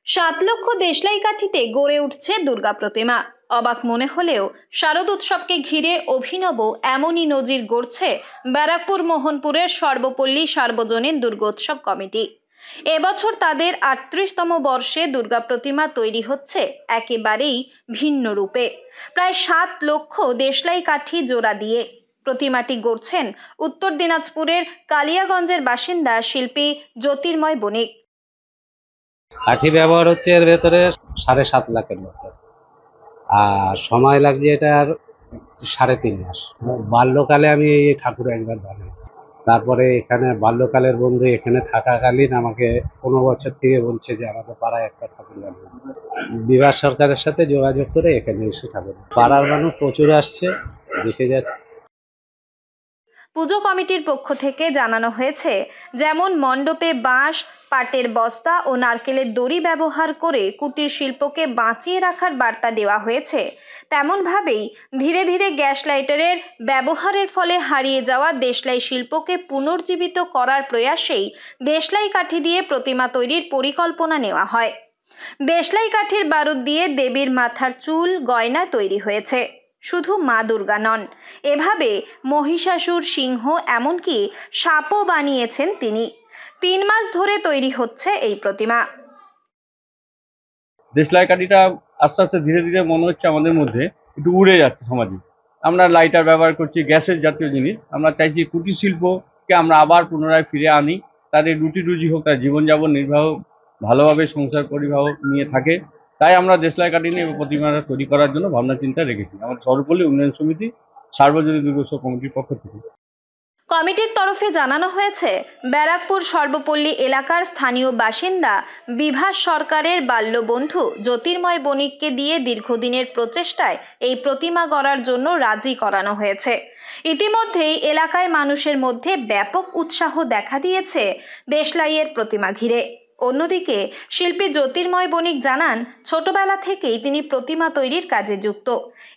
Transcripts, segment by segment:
7 লক্ষ দেশলাই কাঠিতে গড়ে উঠছে দুর্গা প্রতিমা। অবাক মনে হলেও শারদ উৎসবকে ঘিরে অভিনব এমনই নজির গড়ছে ব্যারাকপুর মোহনপুরের সর্বপল্লী সার্বজনীন দুর্গোৎসব কমিটি। এবছর তাদের ৩৮তম বর্ষে দুর্গা প্রতিমা তৈরি হচ্ছে একেবারেই ভিন্ন রূপে। প্রায় 7 লক্ষ দেশলাই কাঠি জোড়া দিয়ে প্রতিমাটি গড়ছেন উত্তর দিনাজপুরের কালিয়াগঞ্জের বাসিন্দা শিল্পী জ্যোতির্ময় বণিক। কাঠি ব্যবহার হচ্ছে এর ভেতরে ৭.৫ লাখের মতো, আর সময় লাগছে এটার ৩.৫ মাস। বাল্যকালে আমি এই ঠাকুর একবার বানিয়েছি, তারপরে এখানে বাল্যকালের বন্ধু এখানে থাকাকালীন আমাকে 15 বছর থেকে বলছে যে আমাদের পাড়ায় একটা ঠাকুর বানিয়ে। বিভাস সরকারের সাথে যোগাযোগ করে এখানে এসে ঠাকুর, পাড়ার মানুষ প্রচুর আসছে, দেখে যাচ্ছে। পুজো কমিটির পক্ষ থেকে জানানো হয়েছে, যেমন মণ্ডপে বাঁশ, পাটের বস্তা ও নারকেলের দড়ি ব্যবহার করে কুটির শিল্পকে বাঁচিয়ে রাখার বার্তা দেওয়া হয়েছে, তেমনভাবেই ধীরে ধীরে গ্যাস লাইটারের ব্যবহারের ফলে হারিয়ে যাওয়া দেশলাই শিল্পকে পুনর্জীবিত করার প্রয়াসেই দেশলাই কাঠি দিয়ে প্রতিমা তৈরির পরিকল্পনা নেওয়া হয়। দেশলাই কাঠির বারুদ দিয়ে দেবীর মাথার চুল, গয়না তৈরি হয়েছে। শুধু মা দুর্গা নন, এভাবে মহিষাসুর, সিংহ, এমনকি সাপও বানিয়েছেন তিনি। 3 মাস ধরে তৈরি হচ্ছে এই প্রতিমা। দেশলাই কাঠিটা আস্তে আস্তে ধীরে ধীরে মনে হচ্ছে আমাদের মধ্যে একটু উড়ে যাচ্ছে সমাজে। আমরা লাইটার ব্যবহার করছি, গ্যাসের জাতীয় জিনিস। আমরা চাইছি কুটির শিল্পকে আমরা আবার পুনরায় ফিরে আনি, তাদের রুটি রুজি হোক, তার জীবনযাপন নির্বাহ ভালোভাবে সংসার পরিবাহ নিয়ে থাকে। তাই আমরা দেশলাই কাঠি নিয়ে প্রতিমাটা তৈরি করার জন্য ভাবনা চিন্তা রেখেছি আমাদের সর্বপল্লী উন্নয়ন সমিতি সার্বজনীন দুর্গোৎসব কমিটির পক্ষ থেকে। কমিটির তরফে জানানো হয়েছে, ব্যারাকপুর সর্বপল্লী এলাকার স্থানীয় বাসিন্দা বিভাস সরকারের বাল্যবন্ধু জ্যোতির্ময় বণিককে দিয়ে দীর্ঘদিনের প্রচেষ্টায় এই প্রতিমা গড়ার জন্য রাজি করানো হয়েছে। ইতিমধ্যেই এলাকায় মানুষের মধ্যে ব্যাপক উৎসাহ দেখা দিয়েছে দেশলাইয়ের প্রতিমা ঘিরে। অন্যদিকে শিল্পী জ্যোতির্ময় বণিক জানান, ছোটবেলা থেকেই তিনি প্রতিমা তৈরির কাজে যুক্ত।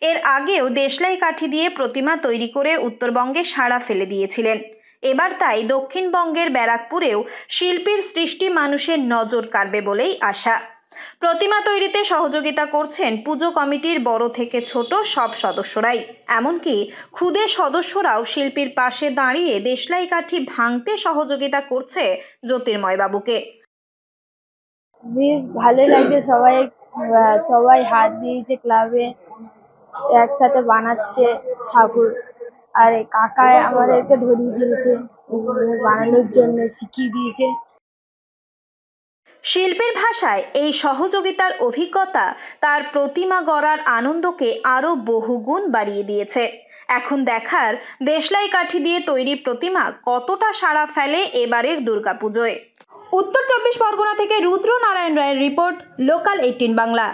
এর আগেও দেশলাই কাঠি দিয়ে প্রতিমা তৈরি করে উত্তরবঙ্গে সাড়া ফেলে দিয়েছিলেন। এবার তাই দক্ষিণবঙ্গের ব্যারাকপুরেও শিল্পীর সৃষ্টি মানুষের নজর কাড়বে বলেই আশা। প্রতিমা তৈরিতে সহযোগিতা করছেন পুজো কমিটির বড় থেকে ছোট সব সদস্যরাই। এমনকি খুদে সদস্যরাও শিল্পীর পাশে দাঁড়িয়ে দেশলাই কাঠি ভাঙতে সহযোগিতা করছে জ্যোতির্ময় বাবুকে। বেশ ভালোই লাগছে, সবাই হাত দিয়েছে, ক্লাবে একসাথে বানাচ্ছে ঠাকুর। আর কাকায় আমাদেরকে ধরিয়ে দিয়েছে, বানানোর জন্য শিখিয়ে দিয়েছে। শিল্পীর ভাষায় এই সহযোগিতার অভিজ্ঞতা তার প্রতিমা গড়ার আনন্দকে আরো বহুগুণ বাড়িয়ে দিয়েছে। এখন দেখার, দেশলাই কাঠি দিয়ে তৈরি প্রতিমা কতটা সাড়া ফেলে এবারের দুর্গাপুজোয়। উত্তর 24 পরগনা থেকে রুদ্র নারায়ণ রায়ের রিপোর্ট, লোকাল 18 বাংলা।